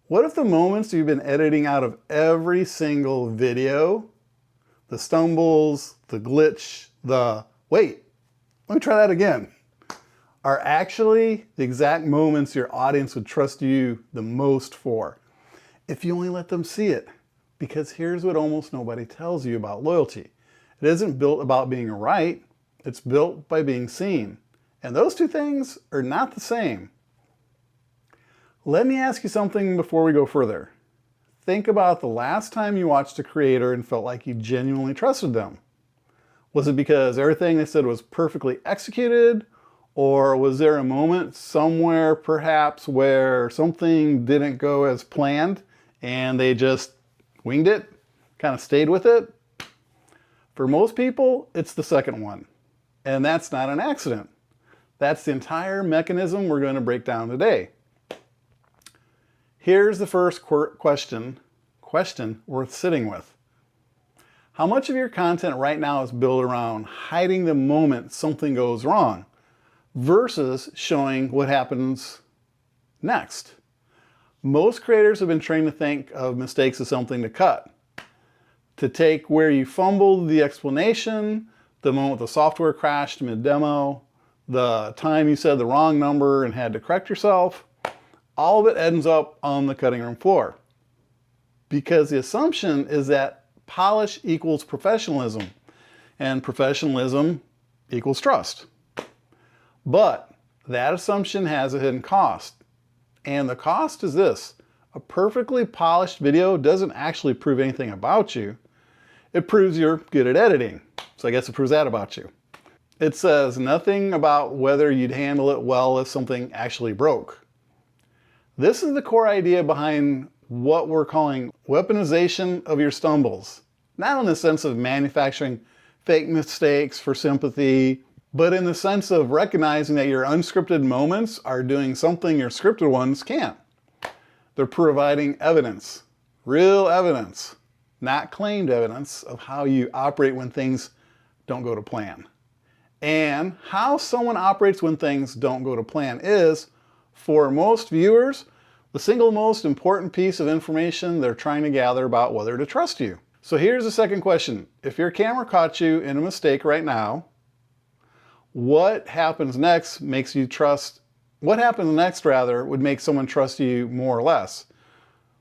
What if the moments you've been editing out of every single video, the stumbles, the glitch, the wait, let me try that again, are actually the exact moments your audience would trust you the most for, if you only let them see it? Because here's what almost nobody tells you about loyalty. It isn't built about being right, it's built by being seen. And those two things are not the same. Let me ask you something before we go further. Think about the last time you watched a creator and felt like you genuinely trusted them. Was it because everything they said was perfectly executed? Or was there a moment somewhere perhaps where something didn't go as planned and they just winged it, kind of stayed with it? For most people, it's the second one. And that's not an accident. That's the entire mechanism we're going to break down today. Here's the first question worth sitting with. How much of your content right now is built around hiding the moment something goes wrong versus showing what happens next? Most creators have been trained to think of mistakes as something to cut. To take where you fumbled the explanation, the moment the software crashed mid-demo, the time you said the wrong number and had to correct yourself, all of it ends up on the cutting room floor. Because the assumption is that polish equals professionalism, and professionalism equals trust. But that assumption has a hidden cost. And the cost is this: a perfectly polished video doesn't actually prove anything about you. It proves you're good at editing. So I guess it proves that about you. It says nothing about whether you'd handle it well if something actually broke. This is the core idea behind what we're calling weaponization of your stumbles. Not in the sense of manufacturing fake mistakes for sympathy, but in the sense of recognizing that your unscripted moments are doing something your scripted ones can't. They're providing evidence, real evidence, not claimed evidence of how you operate when things don't go to plan. And how someone operates when things don't go to plan is, for most viewers, the single most important piece of information they're trying to gather about whether to trust you. So here's the second question. If your camera caught you in a mistake right now, what happens next would make someone trust you more or less?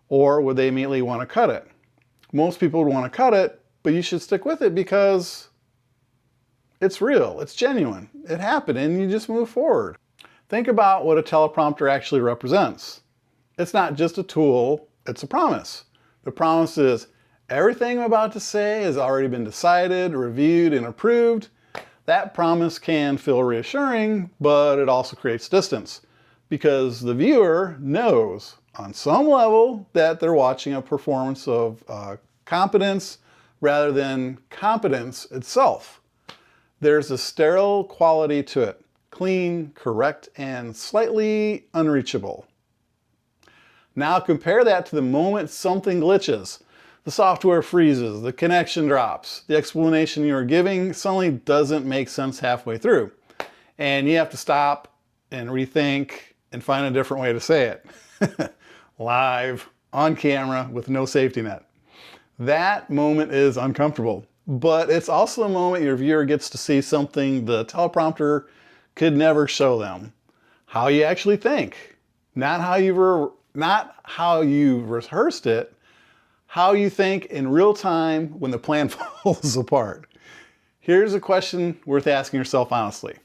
Or would they immediately want to cut it? Most people would want to cut it, but you should stick with it because it's real, it's genuine, it happened, and you just move forward. Think about what a teleprompter actually represents. It's not just a tool, it's a promise. The promise is, everything I'm about to say has already been decided, reviewed, and approved. That promise can feel reassuring, but it also creates distance because the viewer knows on some level that they're watching a performance of competence rather than competence itself. There's a sterile quality to it. Clean, correct, and slightly unreachable. Now compare that to the moment something glitches. The software freezes, the connection drops, the explanation you're giving suddenly doesn't make sense halfway through. And you have to stop and rethink and find a different way to say it. Live, on camera, with no safety net. That moment is uncomfortable, but it's also a moment your viewer gets to see something the teleprompter could never show them. How you actually think. Not how you rehearsed it, how you think in real time when the plan falls apart. Here's a question worth asking yourself honestly.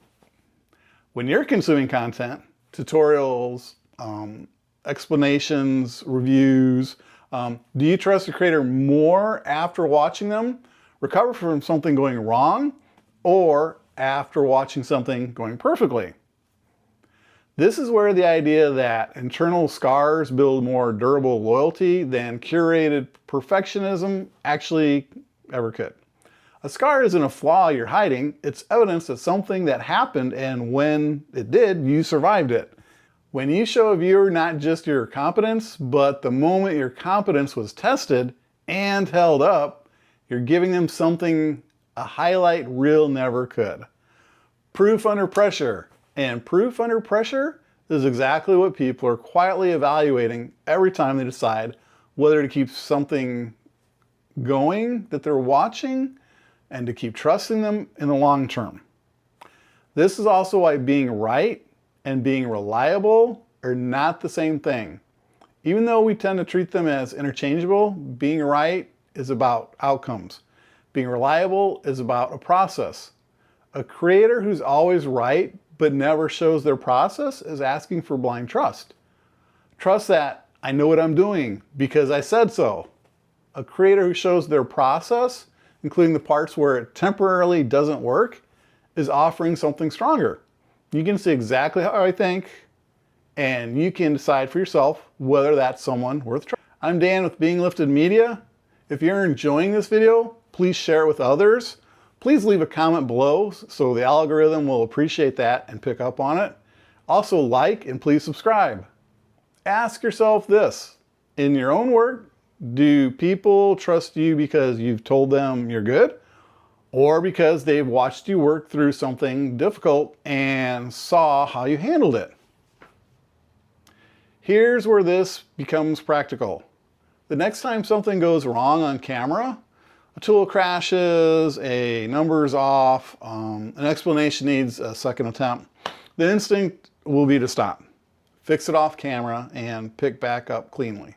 When you're consuming content, tutorials, explanations, reviews, do you trust the creator more after watching them recover from something going wrong or after watching something going perfectly? This is where the idea that internal scars build more durable loyalty than curated perfectionism actually ever could. A scar isn't a flaw you're hiding, it's evidence that something that happened, and when it did, you survived it. When you show a viewer not just your competence, but the moment your competence was tested and held up, you're giving them something a highlight reel never could. Proof under pressure. And proof under pressure This is exactly what people are quietly evaluating every time they decide whether to keep something going that they're watching and to keep trusting them in the long term. This is also why being right and being reliable are not the same thing. Even though we tend to treat them as interchangeable, being right is about outcomes. Being reliable is about a process. A creator who's always right but never shows their process is asking for blind trust. Trust that I know what I'm doing because I said so. A creator who shows their process, including the parts where it temporarily doesn't work, is offering something stronger. You can see exactly how I think, and you can decide for yourself whether that's someone worth trusting. I'm Dan with Being Lifted Media. If you're enjoying this video, please share it with others. Please leave a comment below so the algorithm will appreciate that and pick up on it. Also like and please subscribe. Ask yourself this, in your own work, do people trust you because you've told them you're good? Or because they've watched you work through something difficult and saw how you handled it? Here's where this becomes practical. The next time something goes wrong on camera, a tool crashes, a number's off, an explanation needs a second attempt, the instinct will be to stop, fix it off camera, and pick back up cleanly.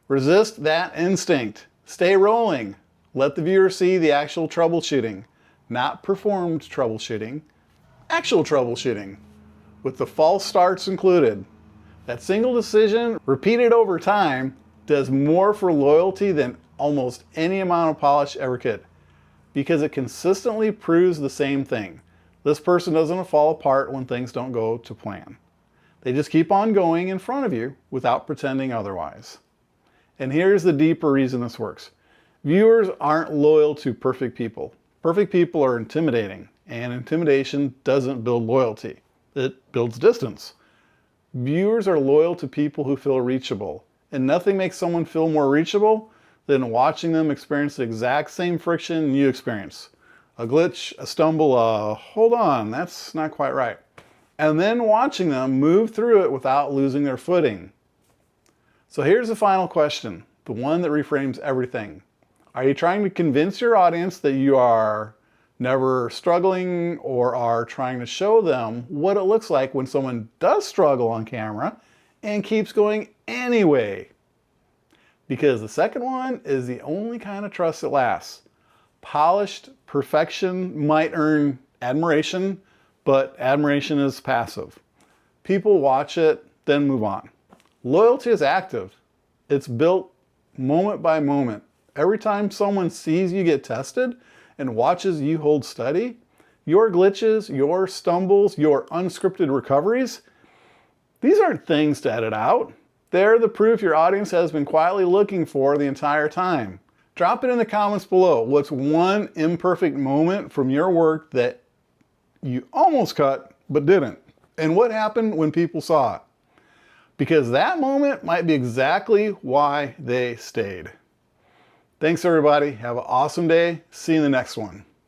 Resist that instinct. Stay rolling. Let the viewer see the actual troubleshooting, not performed troubleshooting, actual troubleshooting, with the false starts included. That single decision, repeated over time, does more for loyalty than almost any amount of polish ever could, because it consistently proves the same thing. This person doesn't fall apart when things don't go to plan. They just keep on going in front of you without pretending otherwise. And here's the deeper reason this works. Viewers aren't loyal to perfect people. Perfect people are intimidating, and intimidation doesn't build loyalty. It builds distance. Viewers are loyal to people who feel reachable, and nothing makes someone feel more reachable than watching them experience the exact same friction you experience. A glitch, a stumble, hold on, that's not quite right. And then watching them move through it without losing their footing. So here's the final question, the one that reframes everything. Are you trying to convince your audience that you are never struggling, or are trying to show them what it looks like when someone does struggle on camera and keeps going anyway? Because the second one is the only kind of trust that lasts. Polished perfection might earn admiration, but admiration is passive. People watch it, then move on. Loyalty is active. It's built moment by moment. Every time someone sees you get tested and watches you hold steady, your glitches, your stumbles, your unscripted recoveries, these aren't things to edit out. They're the proof your audience has been quietly looking for the entire time. Drop it in the comments below. What's one imperfect moment from your work that you almost cut but didn't? And what happened when people saw it? Because that moment might be exactly why they stayed. Thanks everybody. Have an awesome day. See you in the next one.